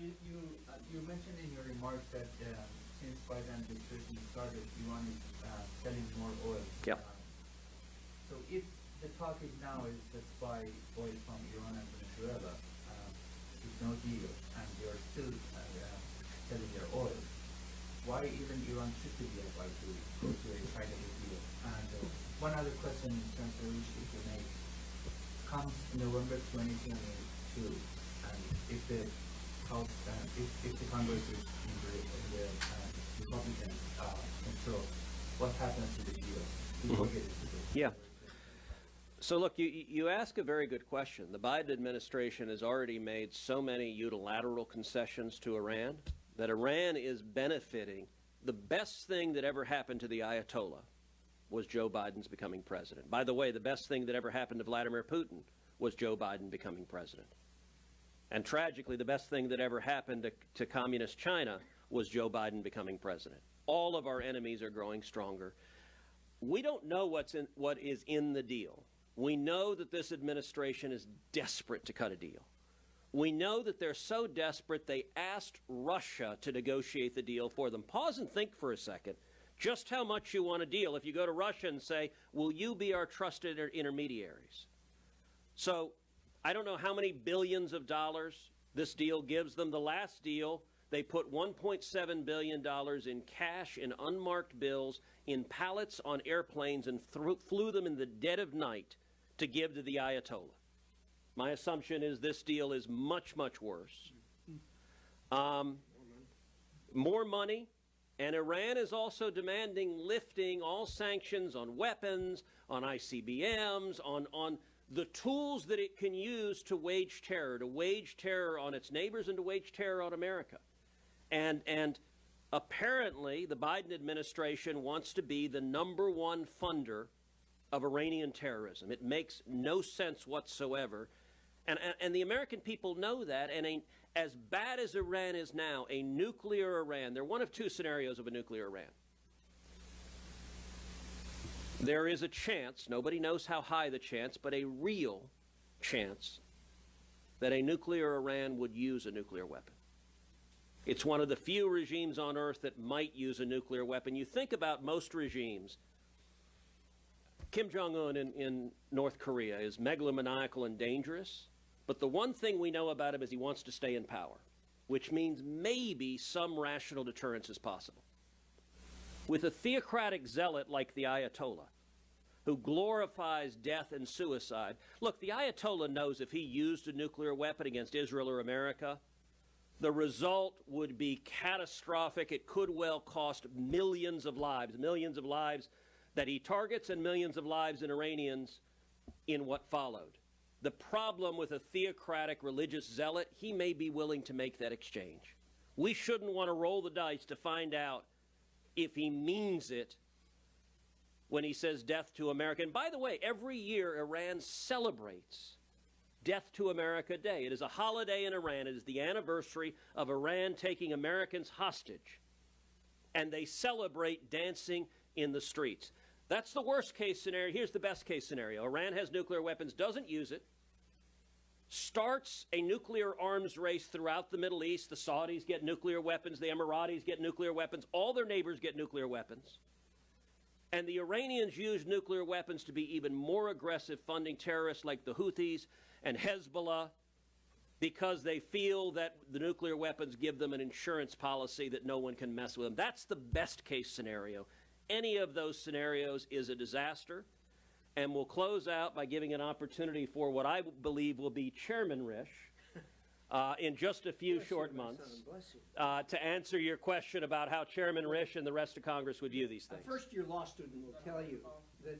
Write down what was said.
You mentioned in your remarks that since Biden administration started, Iran is selling more oil. Yep. So if the talk is now is let's buy oil from Iran and Venezuela, with no deal, and you're still selling their oil, why even Iran should be able to go to a kind of a deal? And one other question in terms of which you make comes November 2022, and if the House, if the Congress is in the Republican control, what happens to the deal? Yeah. So look, you ask a very good question. The Biden administration has already made so many unilateral concessions to Iran that Iran is benefiting. The best thing that ever happened to the Ayatollah was Joe Biden's becoming president. By the way, the best thing that ever happened to Vladimir Putin was Joe Biden becoming president. And tragically, the best thing that ever happened to communist China was Joe Biden becoming president. All of our enemies are growing stronger. We don't know what is in the deal. We know that this administration is desperate to cut a deal. We know that they're so desperate they asked Russia to negotiate the deal for them. Pause and think for a second just how much you want a deal if you go to Russia and say, will you be our trusted intermediaries? So I don't know how many billions of dollars this deal gives them. The last deal, they put $1.7 billion in cash in unmarked bills in pallets on airplanes and flew them in the dead of night to give to the Ayatollah. My assumption is this deal is much, much worse. More money, and Iran is also demanding lifting all sanctions on weapons, on ICBMs, on the tools that it can use to wage terror on its neighbors and to wage terror on America. And apparently the Biden administration wants to be the #1 funder of Iranian terrorism. It makes no sense whatsoever. And the American people know that. And as bad as Iran is now, a nuclear Iran, they're one of two scenarios of a nuclear Iran. There is a chance, nobody knows how high the chance, but a real chance that a nuclear Iran would use a nuclear weapon. It's one of the few regimes on earth that might use a nuclear weapon. You think about most regimes. Kim Jong-un in North Korea is megalomaniacal and dangerous, but the one thing we know about him is he wants to stay in power, which means maybe some rational deterrence is possible. With a theocratic zealot like the Ayatollah, who glorifies death and suicide. Look, the Ayatollah knows if he used a nuclear weapon against Israel or America, the result would be catastrophic. It could well cost millions of lives that he targets and millions of lives in Iranians in what followed. The problem with a theocratic religious zealot, he may be willing to make that exchange. We shouldn't want to roll the dice to find out if he means it when he says death to America. And by the way, every year Iran celebrates Death to America Day. It is a holiday in Iran. It is the anniversary of Iran taking Americans hostage. And they celebrate dancing in the streets. That's the worst case scenario. Here's the best case scenario. Iran has nuclear weapons, doesn't use it, starts a nuclear arms race throughout the Middle East. The Saudis get nuclear weapons. The Emiratis get nuclear weapons. All their neighbors get nuclear weapons. And the Iranians use nuclear weapons to be even more aggressive, funding terrorists like the Houthis and Hezbollah because they feel that the nuclear weapons give them an insurance policy that no one can mess with them. That's the best case scenario. Any of those scenarios is a disaster. And we'll close out by giving an opportunity for what I believe will be Chairman Risch in just a few short months to answer your question about how Chairman Risch and the rest of Congress would view these things. A first-year law student will tell you that